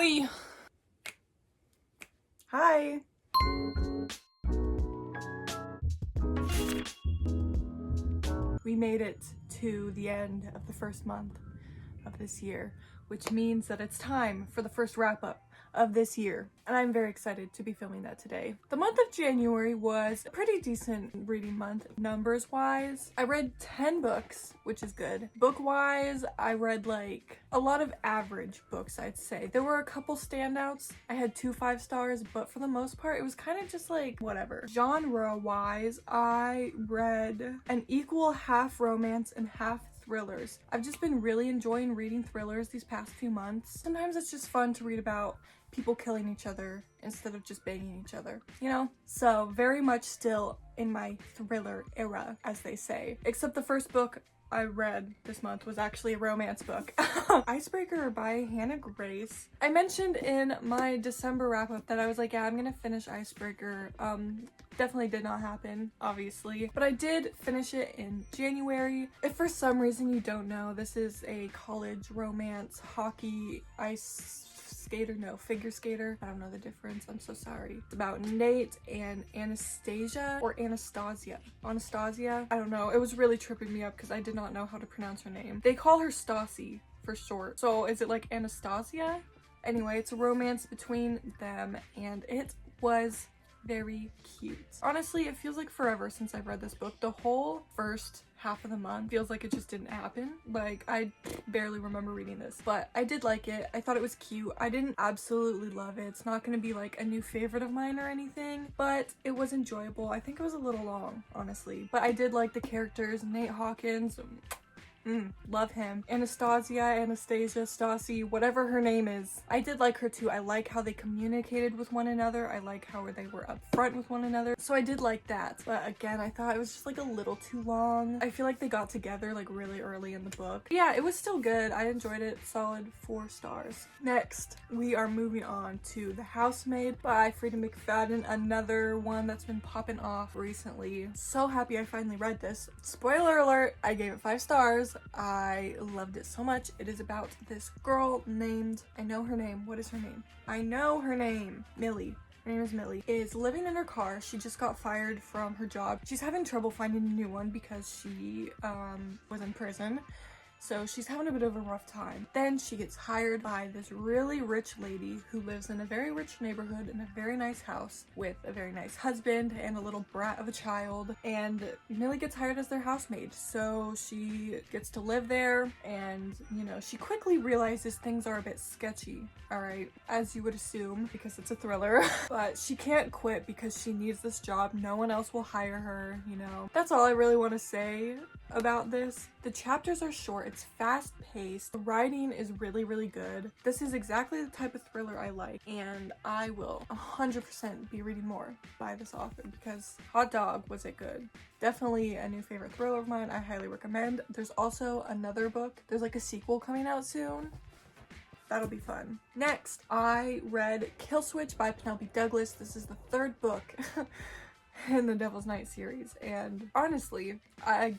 we? Hi. We made it to the end of the first month of this year, which means that it's time for the first wrap-up of this year, and I'm very excited to be filming that today. The month of January was a pretty decent reading month numbers wise. I read 10 books, which is good. Book wise, I read like a lot of average books, I'd say. There were a couple standouts. I had 2 5-stars, but for the most part it was kind of just like whatever. Genre wise, I read an equal half romance and half thrillers. I've just been really enjoying reading thrillers these past few months. Sometimes it's just fun to read about people killing each other instead of just banging each other, you know? So very much still in my thriller era, as they say. Except the first book I read this month was actually a romance book. Icebreaker by Hannah Grace. I mentioned in my December wrap-up that I was like, yeah, I'm gonna finish Icebreaker. Definitely did not happen, obviously, but I did finish it in January. If for some reason you don't know, this is a college romance hockey figure skater. I don't know the difference. I'm so sorry. It's about Nate and Anastasia. Anastasia. I don't know. It was really tripping me up because I did not know how to pronounce her name. They call her Stassi for short. So is it like Anastasia? Anyway, it's a romance between them and it was very cute. Honestly, it feels like forever since I've read this book. The whole first half of the month feels like it just didn't happen. Like, I barely remember reading this, but I did like it. I thought it was cute. I didn't absolutely love it. It's not gonna be like a new favorite of mine or anything, but it was enjoyable. I think it was a little long, honestly, but I did like the characters. Nate Hawkins, love him. Anastasia, Stassi, whatever her name is. I did like her too. I like how they communicated with one another. I like how they were upfront with one another. So I did like that. But again, I thought it was just like a little too long. I feel like they got together like really early in the book. But yeah, it was still good. I enjoyed it. Solid 4 stars. Next, we are moving on to The Housemaid by Freida McFadden. Another one that's been popping off recently. So happy I finally read this. Spoiler alert, I gave it 5 stars. I loved it so much. It is about this girl named, I know her name. What is her name? I know her name. Millie. Her name is Millie. Is living in her car. She just got fired from her job. She's having trouble finding a new one because she was in prison. So she's having a bit of a rough time. Then she gets hired by this really rich lady who lives in a very rich neighborhood in a very nice house with a very nice husband and a little brat of a child. And Millie gets hired as their housemaid. So she gets to live there and, you know, she quickly realizes things are a bit sketchy, alright? As you would assume, because it's a thriller. But she can't quit because she needs this job. No one else will hire her, you know. That's all I really want to say about this. The chapters are short. It's fast-paced. The writing is really, really good. This is exactly the type of thriller I like, and I will 100% be reading more by this author because hot dog was it good. Definitely a new favorite thriller of mine. I highly recommend. There's also another book. There's like a sequel coming out soon. That'll be fun. Next, I read Kill Switch by Penelope Douglas. This is the 3rd book in the Devil's Night series, and honestly, I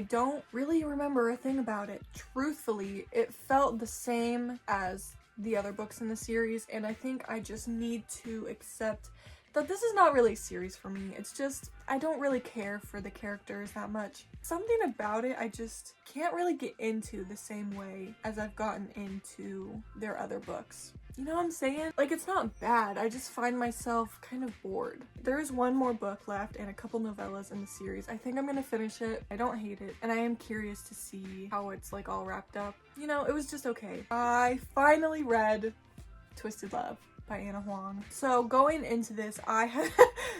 don't really remember a thing about it. Truthfully, it felt the same as the other books in the series, and I think I just need to accept that this is not really a series for me. It's just, I don't really care for the characters that much. Something about it I just can't really get into the same way as I've gotten into their other books. You know what I'm saying? Like, it's not bad. I just find myself kind of bored. There is one more book left and a couple novellas in the series. I think I'm gonna finish it. I don't hate it, and I am curious to see how it's like all wrapped up. You know, it was just okay. I finally read Twisted Love by Anna Huang. So going into this, I had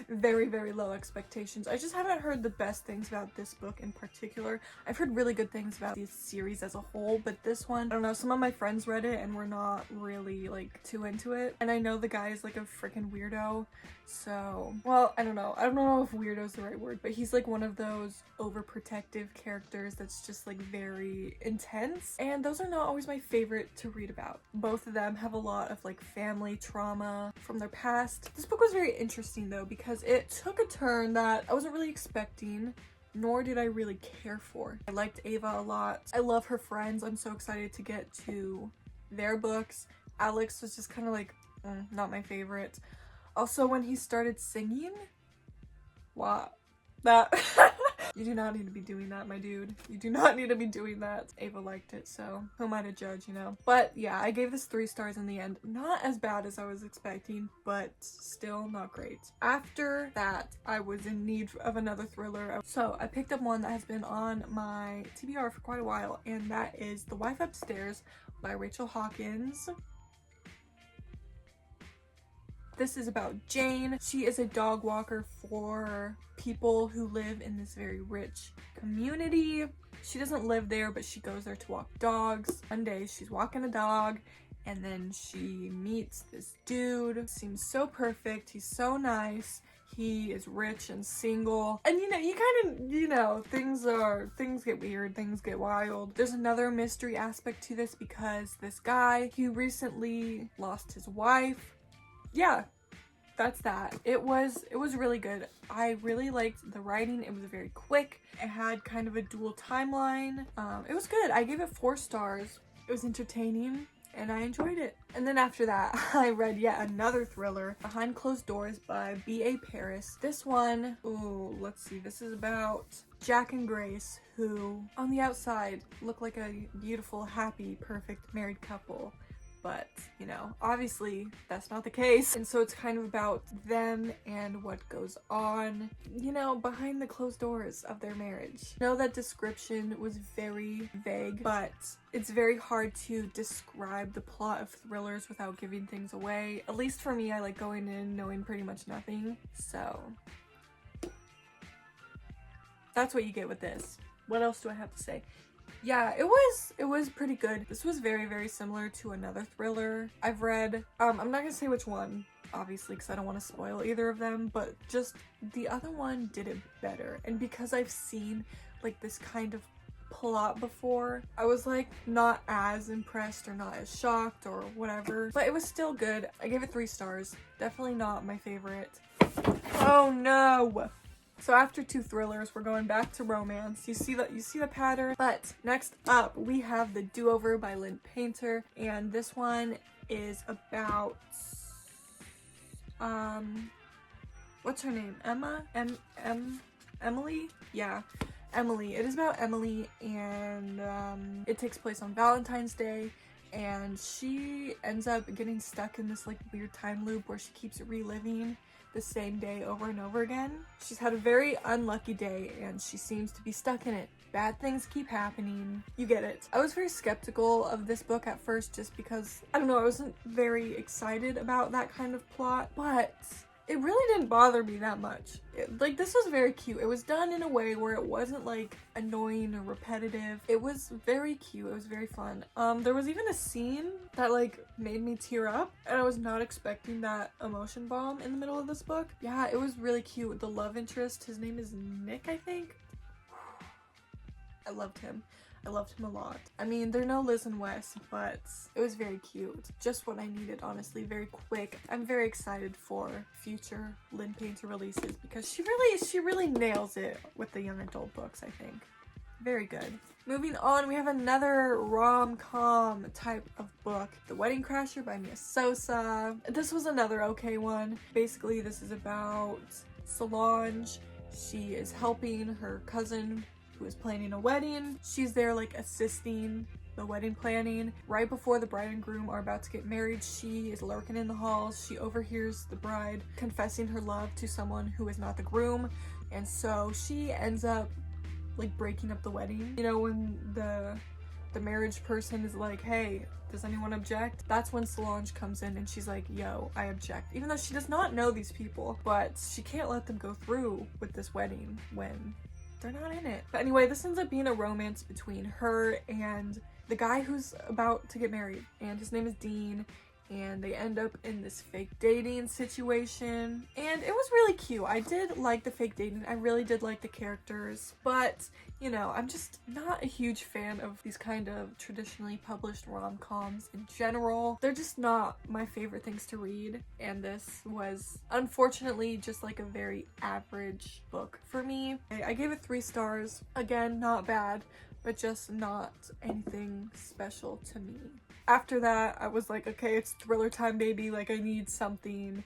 very, very low expectations. I just haven't heard the best things about this book in particular. I've heard really good things about this series as a whole, but this one, I don't know, some of my friends read it and were not really like too into it. And I know the guy is like a freaking weirdo. So, well, I don't know if weirdo is the right word, but he's like one of those overprotective characters that's just like very intense. And those are not always my favorite to read about. Both of them have a lot of like family trauma from their past. This book was very interesting though because it took a turn that I wasn't really expecting, nor did I really care for. I liked Ava a lot. I love her friends. I'm so excited to get to their books. Alex was just kind of like, not my favorite. Also, when he started singing, wow, that you do not need to be doing that, my dude. You do not need to be doing that. Ava liked it, so who am I to judge, you know? But yeah, I gave this 3 stars in the end. Not as bad as I was expecting, but still not great. After that, I was in need of another thriller. So I picked up one that has been on my TBR for quite a while, and that is The Wife Upstairs by Rachel Hawkins. This is about Jane. She is a dog walker for people who live in this very rich community. She doesn't live there, but she goes there to walk dogs. One day she's walking a dog and then she meets this dude. Seems so perfect. He's so nice. He is rich and single. And you kind of, things get weird, things get wild. There's another mystery aspect to this because this guy, he recently lost his wife. Yeah, that's that. It was really good. I really liked the writing. It was very quick. It had kind of a dual timeline. It was good. I gave it 4 stars. It was entertaining and I enjoyed it. And then after that, I read yet another thriller, Behind Closed Doors by B.A. Paris. This one, let's see, this is about Jack and Grace, who on the outside look like a beautiful, happy, perfect married couple. But, obviously that's not the case. And so it's kind of about them and what goes on, behind the closed doors of their marriage. I know that description was very vague, but it's very hard to describe the plot of thrillers without giving things away. At least for me, I like going in knowing pretty much nothing. So that's what you get with this. What else do I have to say? Yeah, it was pretty good. This was very, very similar to another thriller I've read. I'm not gonna say which one, obviously, because I don't want to spoil either of them, but just the other one did it better. And because I've seen like this kind of plot before, I was like not as impressed or not as shocked or whatever, but it was still good. I gave it 3 stars. Definitely not my favorite. Oh no! So after 2 thrillers, we're going back to romance. You see the pattern. But next up, we have The Do-Over by Lynn Painter, and this one is about what's her name? Emma? Emily? Yeah, Emily. It is about Emily, and it takes place on Valentine's Day. And she ends up getting stuck in this like weird time loop where she keeps reliving the same day over and over again. She's had a very unlucky day and she seems to be stuck in it. Bad things keep happening. You get it. I was very skeptical of this book at first just because, I don't know, I wasn't very excited about that kind of plot, but it really didn't bother me that much. This was very cute. It was done in a way where it wasn't like annoying or repetitive. It was very cute. It was very fun. There was even a scene that like made me tear up, and I was not expecting that emotion bomb in the middle of this book. Yeah, it was really cute. The love interest, his name is Nick, I think. I loved him. I loved him a lot. I mean, they're no Liz and Wes, but it was very cute. Just what I needed, honestly. Very quick. I'm very excited for future Lynn Painter releases because she really nails it with the young adult books, I think. Very good. Moving on, we have another rom-com type of book, The Wedding Crasher by Mia Sosa. This was another okay one. Basically, this is about Solange. She is helping her cousin who is planning a wedding. She's there like assisting the wedding planning. Right before the bride and groom are about to get married, she is lurking in the halls. She overhears the bride confessing her love to someone who is not the groom, and so she ends up like breaking up the wedding. When the marriage person is like, hey, does anyone object? That's when Solange comes in and she's like, yo, I object. Even though she does not know these people, but she can't let them go through with this wedding when they're not in it. But anyway, this ends up being a romance between her and the guy who's about to get married, and his name is Dean, and they end up in this fake dating situation, and it was really cute. I did like the fake dating. I really did like the characters, but I'm just not a huge fan of these kind of traditionally published rom-coms in general. They're just not my favorite things to read, and this was unfortunately just like a very average book for me. I gave it 3 stars. Again, not bad, but just not anything special to me. After that, I was like, okay, it's thriller time, baby. Like, I need something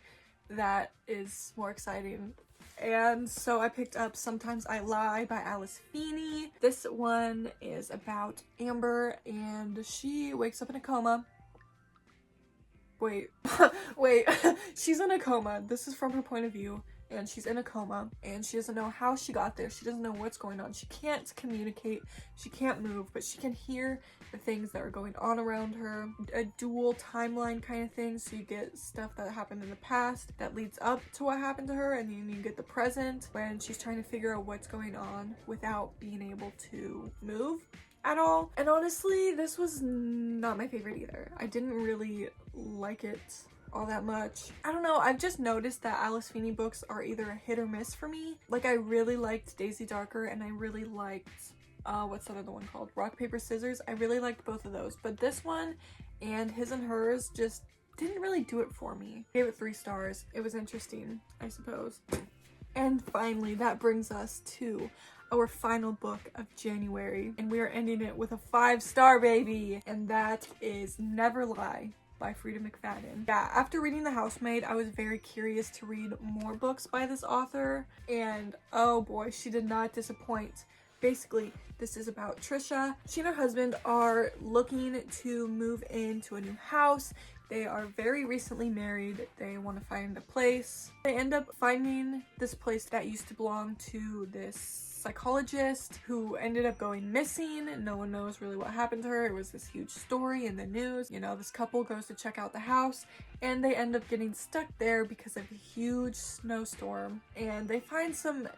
that is more exciting. And so I picked up Sometimes I Lie by Alice Feeney. This one is about Amber, and she wakes up in a coma. Wait, wait, she's in a coma. This is from her point of view, and she's in a coma, and she doesn't know how she got there. She doesn't know what's going on. She can't communicate, she can't move, but she can hear the things that are going on around her. A dual timeline kind of thing, so you get stuff that happened in the past that leads up to what happened to her, and then you get the present when she's trying to figure out what's going on without being able to move at all. And honestly, this was not my favorite either. I didn't really like it all that much. I don't know, I've just noticed that Alice Feeney books are either a hit or miss for me. Like, I really liked Daisy Darker, and I really liked what's that other one called? Rock, Paper, Scissors. I really liked both of those, but this one and His and Hers just didn't really do it for me. I gave it 3 stars. It was interesting, I suppose. And finally, that brings us to our final book of January, and we are ending it with a 5-star, baby, and that is Never Lie by Frida McFadden. Yeah, after reading The Housemaid, I was very curious to read more books by this author, and oh boy, she did not disappoint. Basically, this is about Trisha. She and her husband are looking to move into a new house. They are very recently married. They want to find a place. They end up finding this place that used to belong to this psychologist who ended up going missing. No one knows really what happened to her. It was this huge story in the news. You know, this couple goes to check out the house, and they end up getting stuck there because of a huge snowstorm. And they find some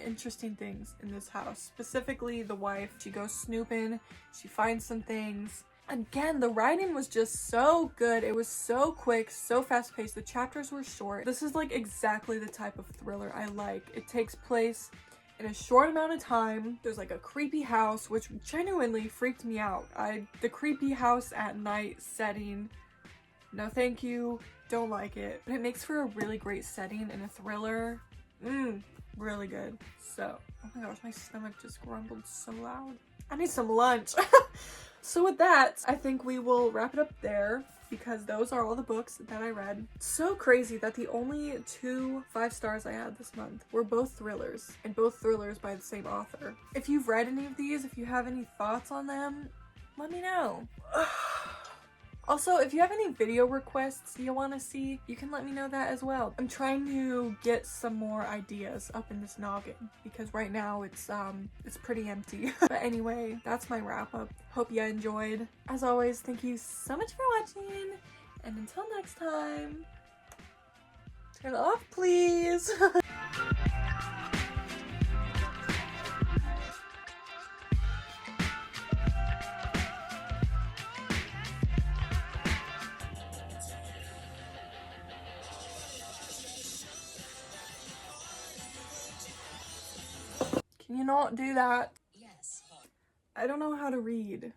interesting things in this house. Specifically, the wife, she goes snooping, she finds some things. Again, the writing was just so good. It was so quick, so fast-paced. The chapters were short. This is like exactly the type of thriller I like. It takes place in a short amount of time. There's like a creepy house, which genuinely freaked me out. The creepy house at night setting, no thank you, don't like it. But it makes for a really great setting in a thriller. Really good. So, oh my gosh, my stomach just grumbled so loud. I need some lunch. So with that, I think we will wrap it up there, because those are all the books that I read. So crazy that the only 2 5-stars I had this month were both thrillers, and both thrillers by the same author. If you've read any of these, if you have any thoughts on them, let me know. Also, if you have any video requests you want to see, you can let me know that as well. I'm trying to get some more ideas up in this noggin, because right now it's pretty empty. But anyway, that's my wrap up. Hope you enjoyed. As always, thank you so much for watching, and until next time, turn it off, please. Can you not do that? Yes. I don't know how to read.